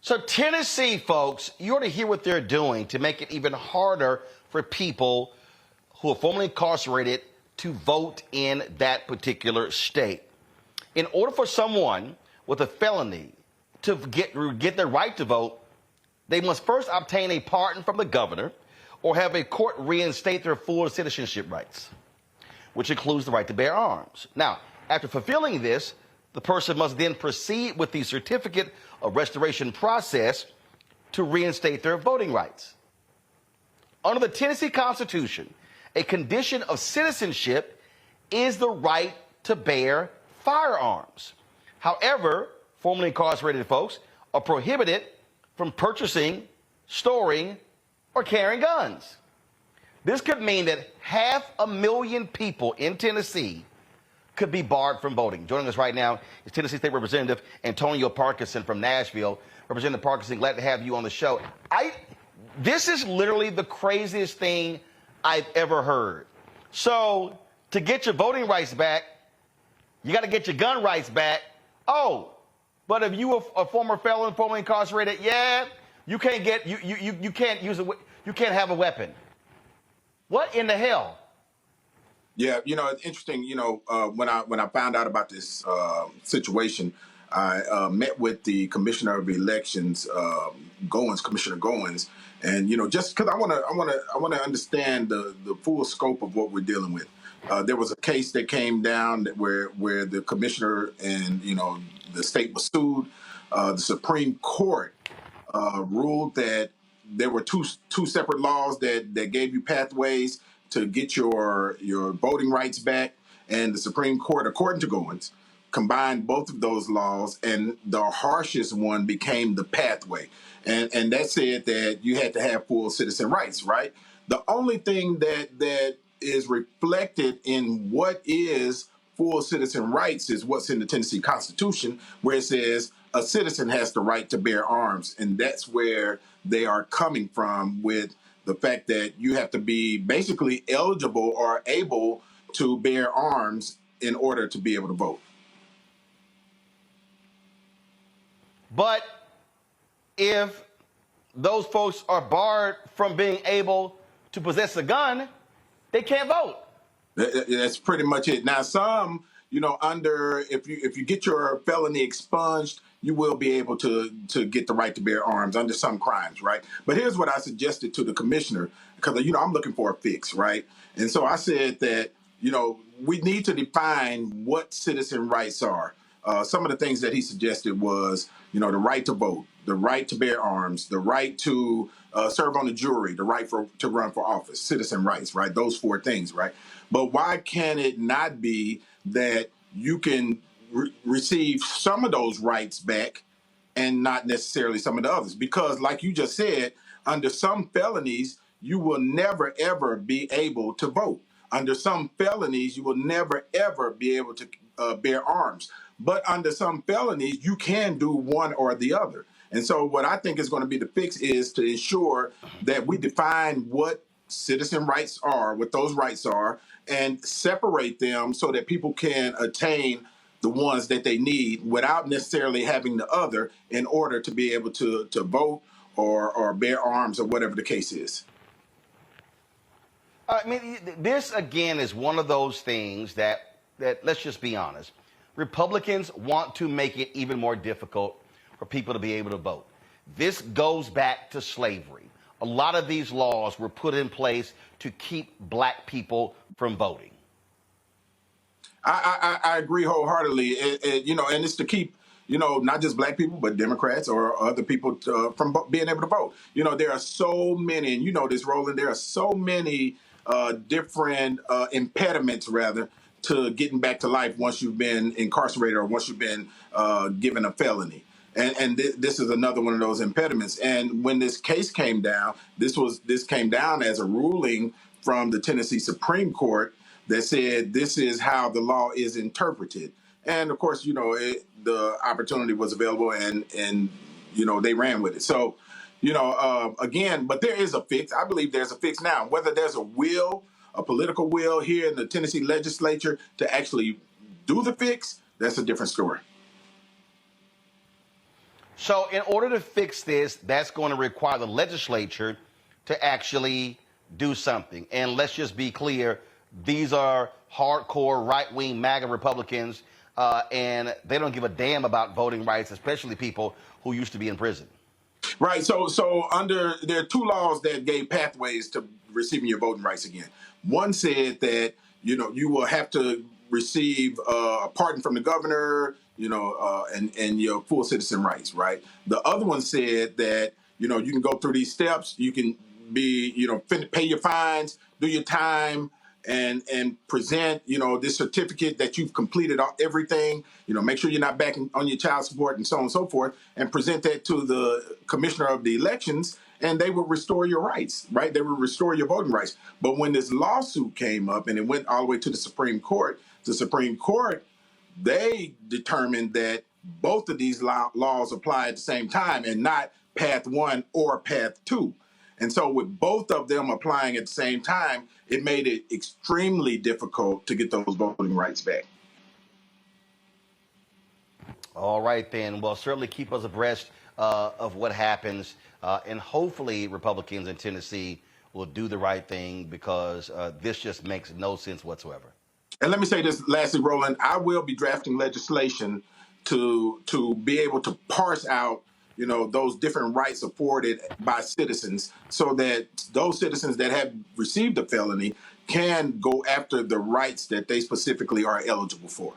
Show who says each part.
Speaker 1: So Tennessee, folks, you ought to hear what they're doing to make it even harder for people who are formerly incarcerated to vote in that particular state. In order for someone with a felony to get their right to vote, they must first obtain a pardon from the governor or have a court reinstate their full citizenship rights, which includes the right to bear arms. Now, after fulfilling this, the person must then proceed with the certificate of restoration process to reinstate their voting rights. Under the Tennessee Constitution, a condition of citizenship is the right to bear firearms. However, formerly incarcerated folks are prohibited from purchasing, storing, or carrying guns. This could mean that 500,000 people in Tennessee could be barred from voting. Joining us right now is Tennessee State Representative Antonio Parkinson from Nashville. Representative Parkinson, glad to have you on the show. This is literally the craziest thing I've ever heard. So to get your voting rights back, you got to get your gun rights back. Oh, but if you were a former felon, formerly incarcerated, yeah, you can't get you can't use you can't have a weapon. What in the hell?
Speaker 2: Yeah, it's interesting. When I found out about this situation, I met with the Commissioner of Elections, Commissioner Goins, and just because I want to understand the full scope of what we're dealing with. There was a case that came down where the commissioner and the state was sued. The Supreme Court ruled that there were two separate laws that gave you pathways to get your voting rights back, and the Supreme Court, according to Goins, combined both of those laws, and the harshest one became the pathway, and that said that you had to have full citizen rights, right? The only thing that is reflected in what is full citizen rights is what's in the Tennessee Constitution, where it says a citizen has the right to bear arms, and that's where they are coming from with the fact that you have to be basically eligible or able to bear arms in order to be able to vote.
Speaker 1: But if those folks are barred from being able to possess a gun, they can't vote.
Speaker 2: That's pretty much it. Now, some, if you get your felony expunged, you will be able to get the right to bear arms under some crimes, right? But here's what I suggested to the commissioner, because I'm looking for a fix, right? And so I said that we need to define what citizen rights are. Some of the things that he suggested was the right to vote, the right to bear arms, the right to serve on the jury, the right to run for office, citizen rights, right? Those four things, right? But why can it not be that you can receive some of those rights back and not necessarily some of the others? Because like you just said, under some felonies, you will never, ever be able to vote. Under some felonies, you will never, ever be able to bear arms. But under some felonies, you can do one or the other. And so what I think is going to be the fix is to ensure that we define what citizen rights are, what those rights are, and separate them so that people can attain the ones that they need without necessarily having the other in order to be able to vote or bear arms or whatever the case is.
Speaker 1: I mean, this, again, is one of those things that let's just be honest, Republicans want to make it even more difficult for people to be able to vote. This goes back to slavery. A lot of these laws were put in place to keep black people from voting.
Speaker 2: I agree wholeheartedly, and it's to keep, not just black people, but Democrats or other people from being able to vote. There are so many, and this, Roland, there are so many different impediments, rather, to getting back to life once you've been incarcerated or once you've been given a felony. And this is another one of those impediments. And when this case came down, this came down as a ruling from the Tennessee Supreme Court that said this is how the law is interpreted. And of course, the opportunity was available, and they ran with it. So, again, but there is a fix. I believe there's a fix now. Whether there's a political will here in the Tennessee legislature to actually do the fix, that's a different story.
Speaker 1: So, in order to fix this, that's going to require the legislature to actually do something. And let's just be clear, these are hardcore right-wing MAGA Republicans, and they don't give a damn about voting rights, especially people who used to be in prison.
Speaker 2: Right. So under there are two laws that gave pathways to receiving your voting rights again. One said that you will have to receive a pardon from the governor, and your full citizen rights. Right. The other one said that you can go through these steps. You can be pay your fines, do your time, and present this certificate that you've completed everything, make sure you're not back on your child support and so on and so forth, and present that to the commissioner of the elections, and they would restore your rights, right? They would restore your voting rights. But when this lawsuit came up and it went all the way to the Supreme Court, they determined that both of these laws apply at the same time and not path one or path two. And so with both of them applying at the same time, it made it extremely difficult to get those voting rights back.
Speaker 1: All right, then. Well, certainly keep us abreast of what happens. And hopefully Republicans in Tennessee will do the right thing, because this just makes no sense whatsoever.
Speaker 2: And let me say this lastly, Roland, I will be drafting legislation to be able to parse out those different rights afforded by citizens, so that those citizens that have received a felony can go after the rights that they specifically are eligible for.